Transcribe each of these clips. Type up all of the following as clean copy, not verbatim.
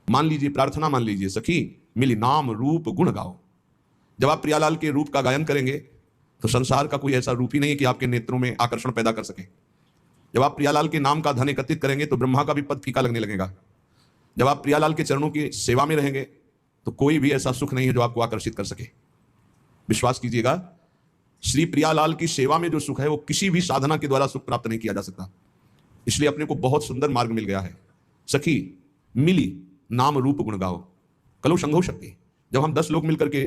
मान लीजिए, प्रार्थना मान लीजिए, सखी मिली नाम रूप गुण गाओ। जब आप प्रियालाल के रूप का गायन करेंगे तो संसार का कोई ऐसा रूप ही नहीं है कि आपके नेत्रों में आकर्षण पैदा कर सके। जब आप प्रियालाल के नाम का धन एकत्रित करेंगे तो ब्रह्मा का भी पद फीका लगने लगेगा। जब आप प्रियालाल के चरणों की सेवा में रहेंगे तो कोई भी ऐसा सुख नहीं है जो आपको आकर्षित कर सके। विश्वास कीजिएगा, श्री प्रियालाल की सेवा में जो सुख है वो किसी भी साधना के द्वारा सुख प्राप्त नहीं किया जा सकता। इसलिए अपने को बहुत सुंदर मार्ग मिल गया है। सखी मिली नाम रूप गुण गाओ, कलो संघो शक्ति। जब हम 10 लोग मिलकर के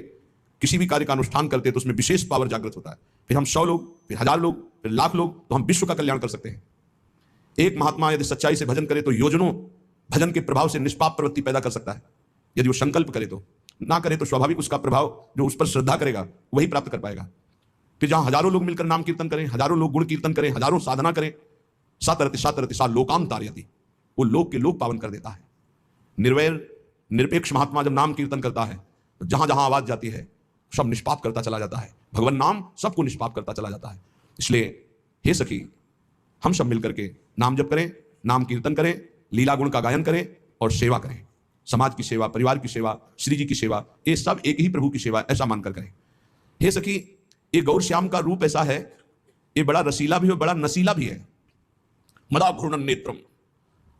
किसी भी कार्य का अनुष्ठान करते हैं तो उसमें विशेष पावर जागृत होता है। फिर हम 100 लोग, फिर 1000 लोग, फिर लाख लोग, तो हम विश्व का कल्याण कर सकते हैं। एक महात्मा यदि सच्चाई से भजन करे तो योजनों भजन के प्रभाव से निष्पाप प्रवृत्ति पैदा कर सकता है। यदि वो संकल्प करे तो, ना करे तो स्वाभाविक उसका प्रभाव जो उस पर श्रद्धा करेगा वही प्राप्त कर पाएगा। फिर जहां हजारों लोग मिलकर नाम कीर्तन करें, हजारों लोग गुण कीर्तन करें, हजारों साधना करें, सातरति सातरति सा लोकाम तारयति, वो लोक के लोक पावन कर देता है। निर्वैर निरपेक्ष महात्मा जब नाम कीर्तन करता है तो जहां जहां आवाज जाती है सब निष्पाप करता चला जाता है। भगवान नाम सबको निष्पाप करता चला जाता है। इसलिए हे सखी, हम सब मिलकर के नाम जप करें, नाम कीर्तन करें, लीला गुण का गायन करें और सेवा करें। समाज की सेवा, परिवार की सेवा, श्री जी की सेवा, ये सब एक ही प्रभु की सेवा ऐसा मानकर करें। हे सखी, ये गौर श्याम का रूप ऐसा है, ये बड़ा रसीला भी है, बड़ा नसीला भी है। मदा घूर्णन नेत्रम,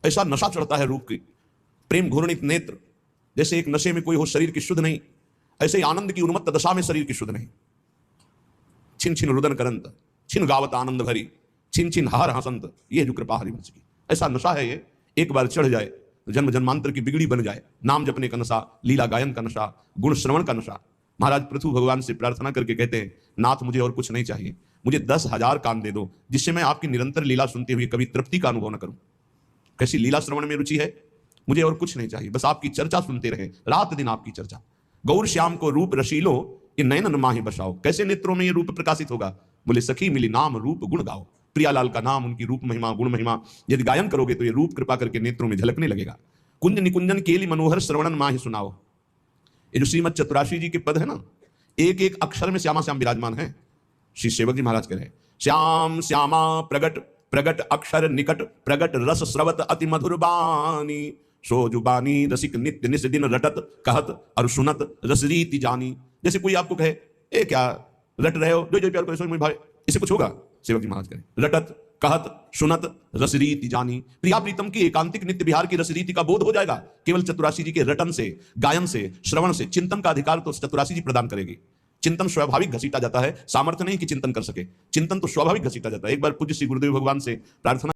ऐसा नशा चढ़ता है रूप की। प्रेम घूर्णित नेत्र, जैसे एक नशे में कोई हो शरीर की शुद्ध नहीं, ऐसे ही आनंद की उन्मत्त दशा में शरीर की शुद्ध नहीं। छिन छिन रुदन करंत, छिन गावत आनंद भरी, छिन छिन हार हसंत, ये जो कृपा हरिवंश की। ऐसा नशा है ये, एक बार चढ़ जाए तो जन्म जन्मांतर की बिगड़ी बन जाए। नाम जपने का नशा, लीला गायन का नशा, गुण श्रवण का नशा। महाराज पृथु भगवान से प्रार्थना करके कहते हैं, नाथ मुझे और कुछ नहीं चाहिए, मुझे 10,000 कान दे दो जिससे मैं आपकी निरंतर लीला सुनते हुए कभी तृप्ति का अनुभव न करूं। कैसी लीला श्रवण में रुचि है, मुझे और कुछ नहीं चाहिए, बस आपकी चर्चा सुनते रहे, रात दिन आपकी चर्चा। गौर श्याम को रूप रशीलो, ये नयन माही बसाओ। कैसे नेत्रों में ये रूप प्रकाशित होगा? बोले सखी मिली नाम रूप गुण गाओ। प्रियालाल का नाम, उनकी रूप महिमा, गुण महिमा यदि गायन करोगे तो ये रूप कृपा करके नेत्रों में झलकने लगेगा। कुंज निकुंजन केली मनोहर श्रवणन माही सुनाओ। ये जो श्रीमद चतुराशी जी के पद है ना, एक एक अक्षर में श्यामा श्याम विराजमान है। श्री सेवक जी महाराज कह रहे हैं, श्याम श्यामा प्रगट प्रगट अक्षर निकट, प्रगट रस स्रवत अति मधुर बानी, सो जुबानी रसिक नित्य निस दिन रटत कहत और सुनत रसरीति जानी। जैसे कोई आपको कहे, ए क्या रट रहे हो, जो जो प्यार को भाई, इससे कुछ होगा? सेवक जी महाराज करें, रटत कहत सुनत रसरीति जानी। प्रिया प्रीतम की एकांतिक नित्य विहार की रसरीति का बोध हो जाएगा केवल चतुराशी जी के रटन से, गायन से, श्रवण से। चिंतन का अधिकार तो चतुराशी जी प्रदान करेगी। चिंतन स्वाभाविक घसीटा जाता है, सामर्थ्य नहीं कि चिंतन कर सके, चिंतन तो स्वाभाविक घसीटा जाता है। एक बार पूज्य श्री गुरुदेव भगवान से प्रार्थना